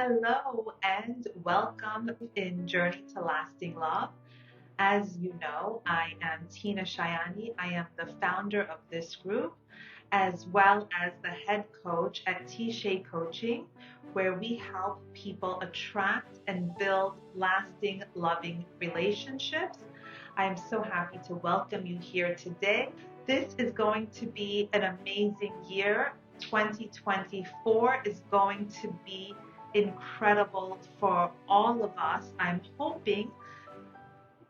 Hello and welcome in Journey to Lasting Love. As you know, I am Tina Shayani. I am the founder of this group, as well as the head coach at T-Shay Coaching, where we help people attract and build lasting, loving relationships. I am so happy to welcome you here today. This is going to be an amazing year. 2024 is going to be incredible for all of us, I'm hoping,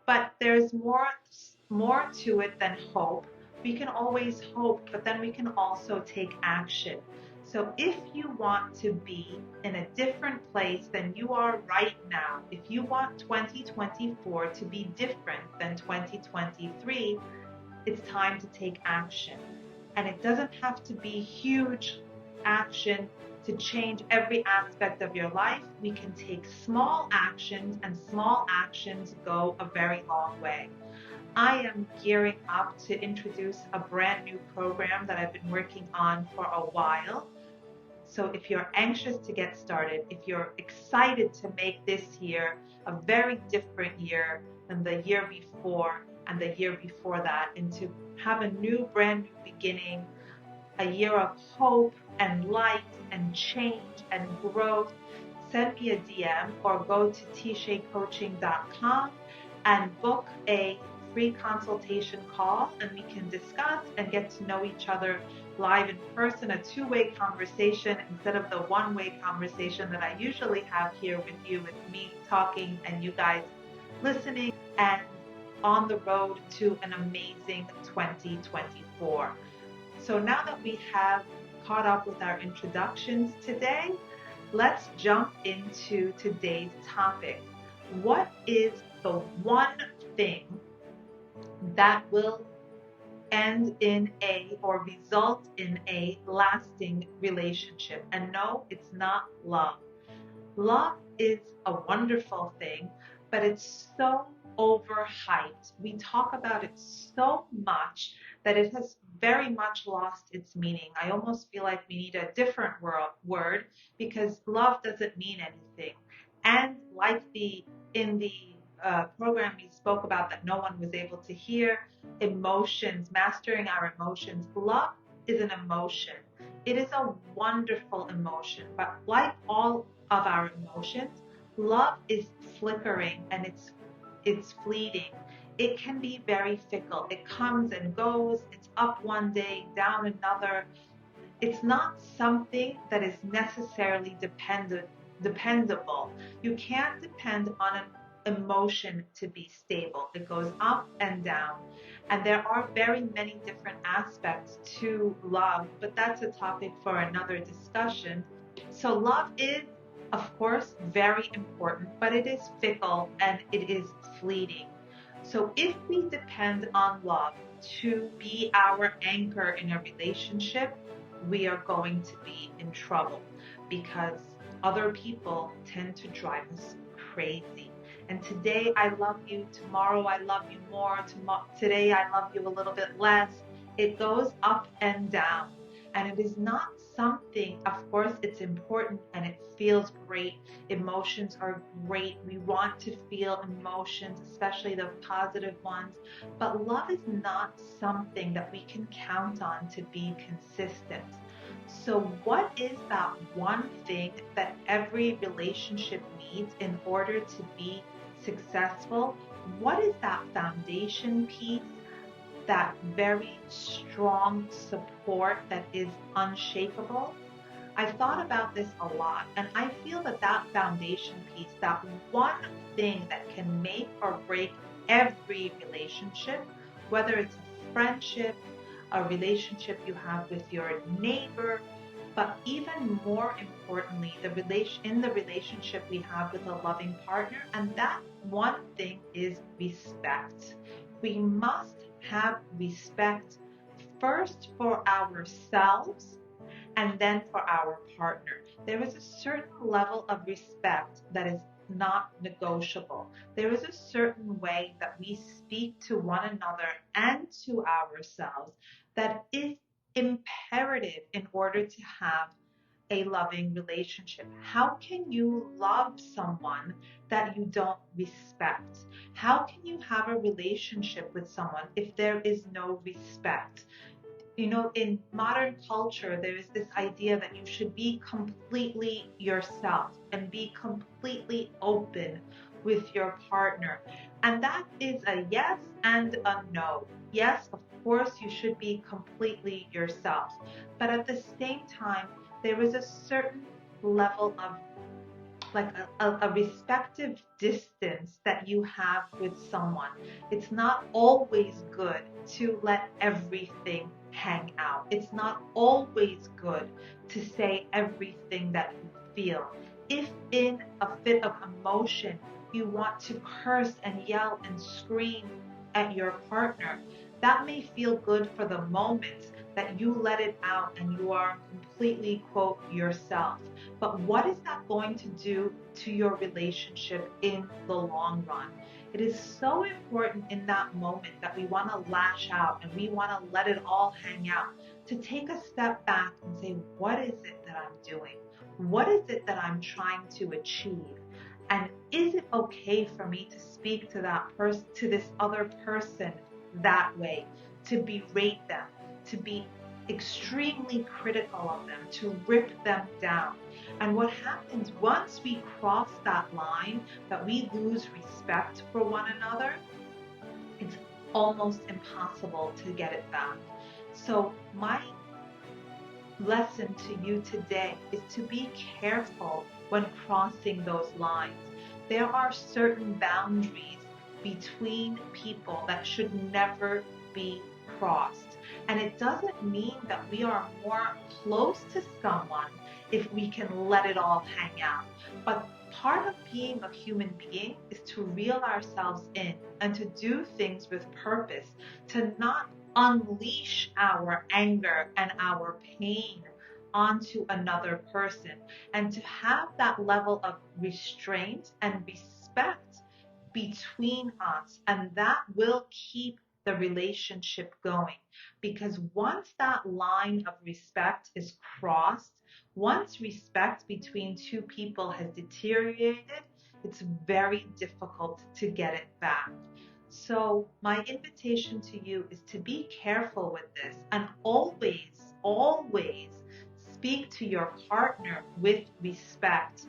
but there's more to it than hope. We can always hope, but then we can also take action. So if you want to be in a different place than you are right now, if you want 2024 to be different than 2023, it's time to take action. And it doesn't have to be huge action to change every aspect of your life. We can take small actions, and small actions go a very long way. I am gearing up to introduce a brand new program that I've been working on for a while. So if you're anxious to get started, if you're excited to make this year a very different year than the year before and the year before that, and to have a new, brand new beginning, a year of hope and light and change and growth, send me a DM or go to tshaycoaching.com and book a free consultation call, and we can discuss and get to know each other live in person, a two-way conversation instead of the one-way conversation that I usually have here with you, with me talking and you guys listening, and on the road to an amazing 2024. So now that we have caught up with our introductions today, let's jump into today's topic. What is the one thing that will end in or result in a lasting relationship? And no, it's not love. Love is a wonderful thing, but it's so overhyped. We talk about it so much that it has very much lost its meaning. I almost feel like we need a different word, because love doesn't mean anything. And like in the program we spoke about that no one was able to hear, emotions, mastering our emotions. Love is an emotion. It is a wonderful emotion, but like all of our emotions, love is flickering and it's fleeting. It can be very fickle. It comes and goes. It's up one day, down another. It's not something that is necessarily dependable. You can't depend on an emotion to be stable. It goes up and down. And there are very many different aspects to love, but that's a topic for another discussion. So love is, of course, very important, but it is fickle and it is fleeting. So if we depend on love to be our anchor in a relationship, we are going to be in trouble, because other people tend to drive us crazy. And today I love you, tomorrow I love you more, today I love you a little bit less. It goes up and down. And it is not something, of course, it's important and it feels great. Emotions are great. We want to feel emotions, especially the positive ones. But love is not something that we can count on to be consistent. So what is that one thing that every relationship needs in order to be successful? What is that foundation piece, that very strong support that is unshakable? I've thought about this a lot, and I feel that that foundation piece, that one thing that can make or break every relationship, whether it's a friendship, a relationship you have with your neighbor, but even more importantly, in the relationship we have with a loving partner, and that one thing is respect. We must have respect first for ourselves and then for our partner. There is a certain level of respect that is not negotiable. There is a certain way that we speak to one another and to ourselves that is imperative in order to have a loving relationship? How can you love someone that you don't respect? How can you have a relationship with someone if there is no respect? You know, in modern culture, there is this idea that you should be completely yourself and be completely open with your partner. And that is a yes and a no. Yes, of course, you should be completely yourself. But at the same time, there is a certain level of like a respective distance that you have with someone. It's not always good to let everything hang out. It's not always good to say everything that you feel. If in a fit of emotion you want to curse and yell and scream at your partner, that may feel good for the moment that you let it out and you are completely, quote, yourself. But what is that going to do to your relationship in the long run? It is so important in that moment that we want to lash out and we want to let it all hang out, to take a step back and say, what is it that I'm doing? What is it that I'm trying to achieve? And is it okay for me to speak to that person, to this other person that way, to berate them, to be extremely critical of them, to rip them down? And what happens once we cross that line, that we lose respect for one another, it's almost impossible to get it back. So my lesson to you today is to be careful when crossing those lines. There are certain boundaries between people that should never be crossed. And it doesn't mean that we are more close to someone if we can let it all hang out. But part of being a human being is to reel ourselves in and to do things with purpose, to not unleash our anger and our pain onto another person, and to have that level of restraint and respect between us. And that will keep the relationship going, because once that line of respect is crossed, once respect between two people has deteriorated, it's very difficult to get it back. So my invitation to you is to be careful with this, and always speak to your partner with respect.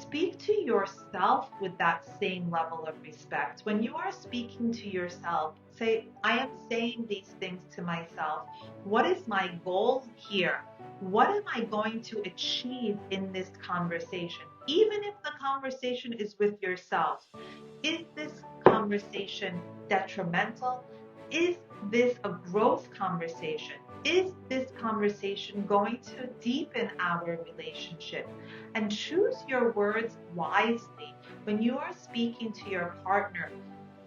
Speak to yourself with that same level of respect. When you are speaking to yourself, say, I am saying these things to myself. What is my goal here? What am I going to achieve in this conversation? Even if the conversation is with yourself, is this conversation detrimental? Is this a growth conversation? Is this conversation going to deepen our relationship? And choose your words wisely. When you are speaking to your partner,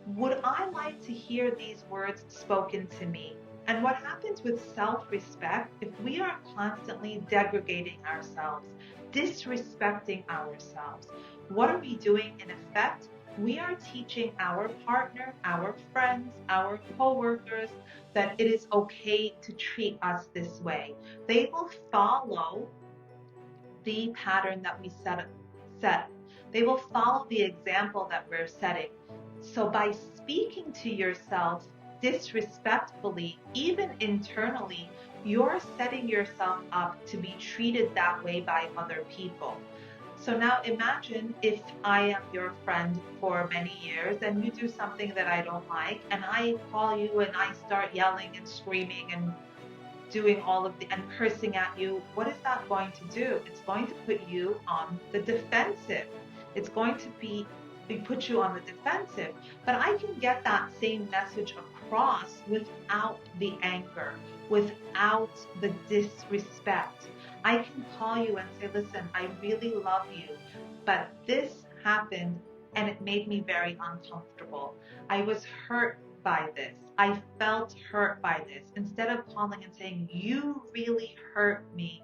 would I like to hear these words spoken to me? And what happens with self-respect, if we are constantly degrading ourselves, disrespecting ourselves, what are we doing in effect? We are teaching our partner, our friends, our coworkers that it is okay to treat us this way. They will follow the pattern that we set. They will follow the example that we're setting. So by speaking to yourself disrespectfully, even internally, you're setting yourself up to be treated that way by other people. So now imagine if I am your friend for many years and you do something that I don't like, and I call you and I start yelling and screaming and doing all of the and cursing at you. What is that going to do? It's going to put you on the defensive. It's going to put you on the defensive. But I can get that same message across without the anger, without the disrespect. I can call you and say, listen, I really love you, but this happened and it made me very uncomfortable. I was hurt by this. I felt hurt by this. Instead of calling and saying, you really hurt me,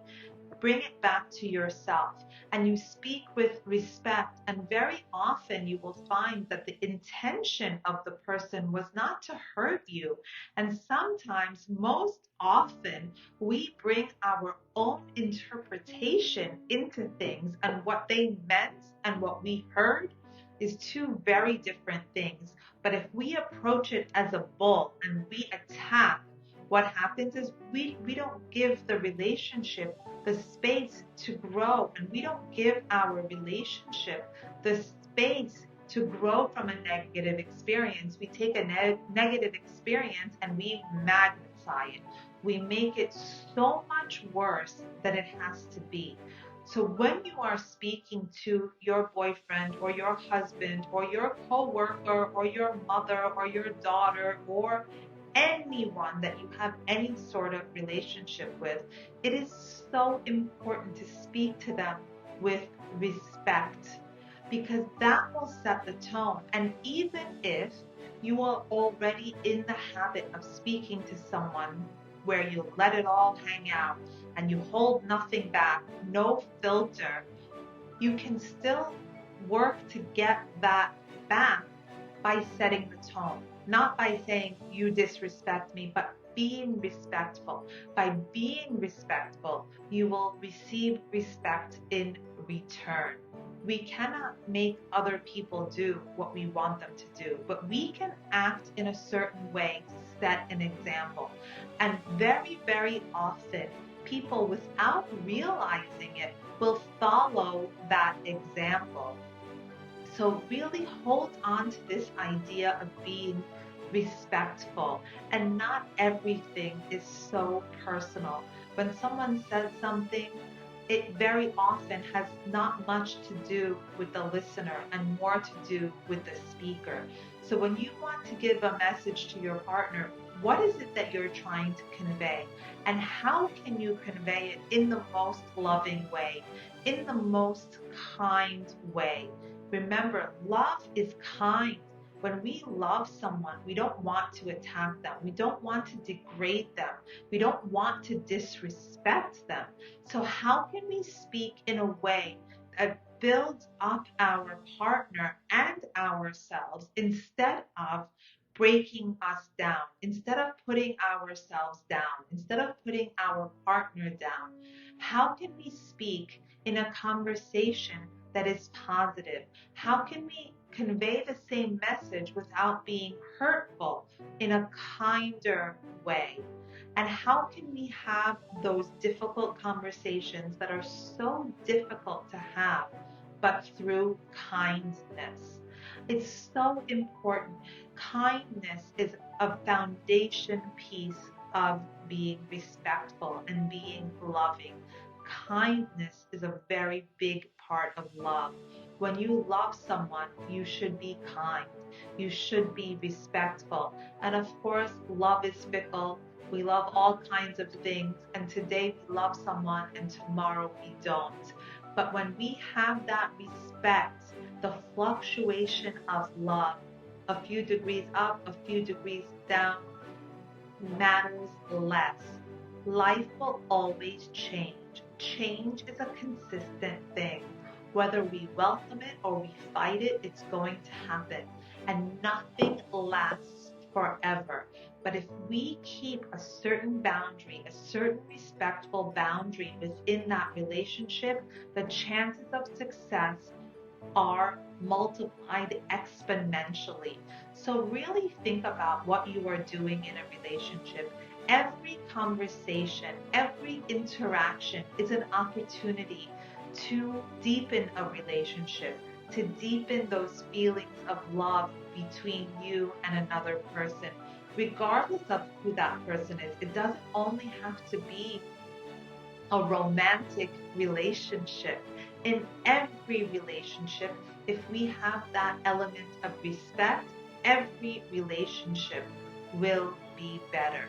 bring it back to yourself and you speak with respect. And very often you will find that the intention of the person was not to hurt you. And sometimes, most often, we bring our own interpretation into things, and what they meant and what we heard is two very different things. But if we approach it as a bull and we attack, what happens is we don't give the relationship the space to grow, and we don't give our relationship the space to grow from a negative experience. We take a negative experience and we magnify it. We make it so much worse than it has to be. So when you are speaking to your boyfriend or your husband or your coworker or your mother or your daughter or anyone that you have any sort of relationship with, it is so important to speak to them with respect, because that will set the tone. And even if you are already in the habit of speaking to someone where you let it all hang out and you hold nothing back, no filter, you can still work to get that back by setting the tone, not by saying you disrespect me, but being respectful. By being respectful, you will receive respect in return. We cannot make other people do what we want them to do, but we can act in a certain way to set an example. And very, very often, people, without realizing it, will follow that example. So really hold on to this idea of being respectful, and not everything is so personal. When someone says something, it very often has not much to do with the listener and more to do with the speaker. So when you want to give a message to your partner, what is it that you're trying to convey? And how can you convey it in the most loving way, in the most kind way? Remember, love is kind. When we love someone, we don't want to attack them. We don't want to degrade them. We don't want to disrespect them. So how can we speak in a way that builds up our partner and ourselves instead of breaking us down, instead of putting ourselves down, instead of putting our partner down? How can we speak in a conversation that is positive? How can we convey the same message without being hurtful, in a kinder way? And how can we have those difficult conversations that are so difficult to have, but through kindness? It's so important. Kindness is a foundation piece of being respectful and being loving. Kindness is a very big part of love. When you love someone, you should be kind. You should be respectful. And of course, love is fickle. We love all kinds of things. And today we love someone and tomorrow we don't. But when we have that respect, the fluctuation of love, a few degrees up, a few degrees down, matters less. Life will always change. Change is a consistent thing. Whether we welcome it or we fight it, it's going to happen. And nothing lasts forever. But if we keep a certain boundary, a certain respectful boundary within that relationship, the chances of success are multiplied exponentially. So really think about what you are doing in a relationship. Every conversation, every interaction is an opportunity to deepen a relationship, to deepen those feelings of love between you and another person, regardless of who that person is. It doesn't only have to be a romantic relationship. In every relationship, if we have that element of respect, every relationship will be better.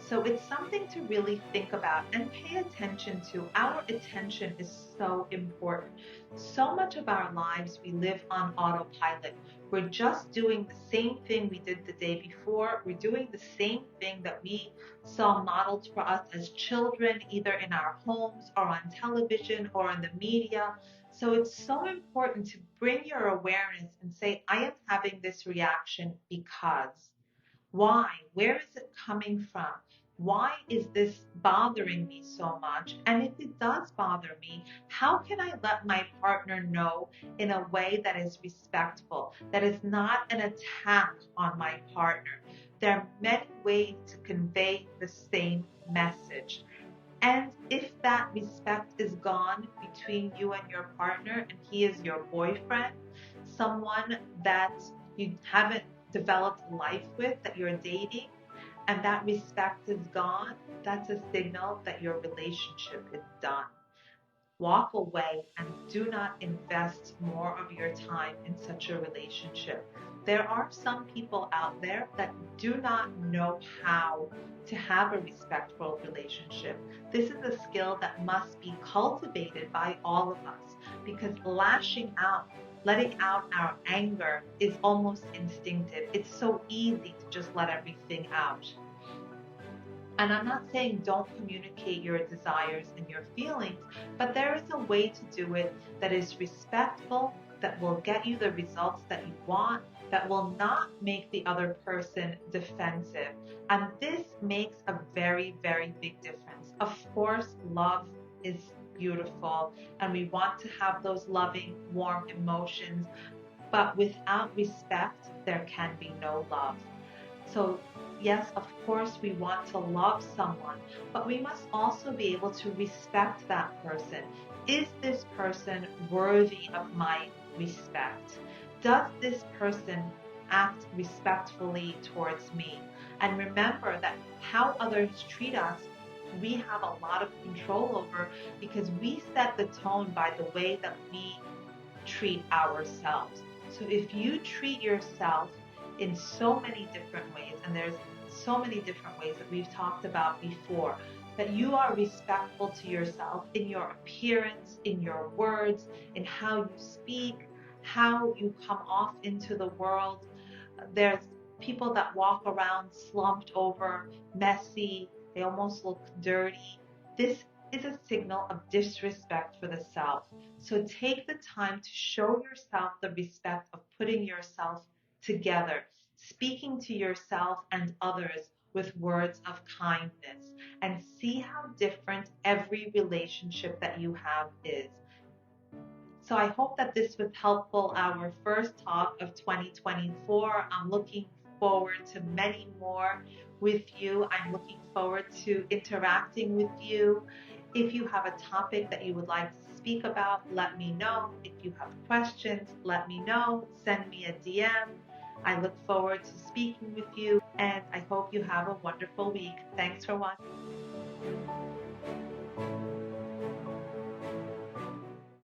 So it's something to really think about and pay attention to. Our attention is so important. So much of our lives we live on autopilot. We're just doing the same thing we did the day before. We're doing the same thing that we saw modeled for us as children, either in our homes or on television or in the media. So it's so important to bring your awareness and say, I am having this reaction because. Why? Where is it coming from? Why is this bothering me so much? And if it does bother me, how can I let my partner know in a way that is respectful, that is not an attack on my partner? There are many ways to convey the same message. And if that respect is gone between you and your partner, and he is your boyfriend, someone that you haven't developed life with, that you're dating, and that respect is gone, that's a signal that your relationship is done. Walk away and do not invest more of your time in such a relationship. There are some people out there that do not know how to have a respectful relationship. This is a skill that must be cultivated by all of us because lashing out, letting out our anger is almost instinctive. It's so easy to just let everything out. And I'm not saying don't communicate your desires and your feelings, but there is a way to do it that is respectful, that will get you the results that you want, that will not make the other person defensive. And this makes a very, very big difference. Of course, love is beautiful, and we want to have those loving, warm emotions, but without respect, there can be no love. So, yes, of course, we want to love someone, but we must also be able to respect that person. Is this person worthy of my respect? Does this person act respectfully towards me? And remember that how others treat us, we have a lot of control over because we set the tone by the way that we treat ourselves. So if you treat yourself in so many different ways, and there's so many different ways that we've talked about before, that you are respectful to yourself in your appearance, in your words, in how you speak, how you come off into the world. There's people that walk around slumped over, messy, they almost look dirty. This is a signal of disrespect for the self. So take the time to show yourself the respect of putting yourself together, speaking to yourself and others with words of kindness, and see how different every relationship that you have is. So I hope that this was helpful. Our first talk of 2024. I'm looking forward to many more with you. I'm looking forward to interacting with you. If you have a topic that you would like to speak about, let me know. If you have questions, let me know. Send me a DM. I look forward to speaking with you, and I hope you have a wonderful week. Thanks for watching.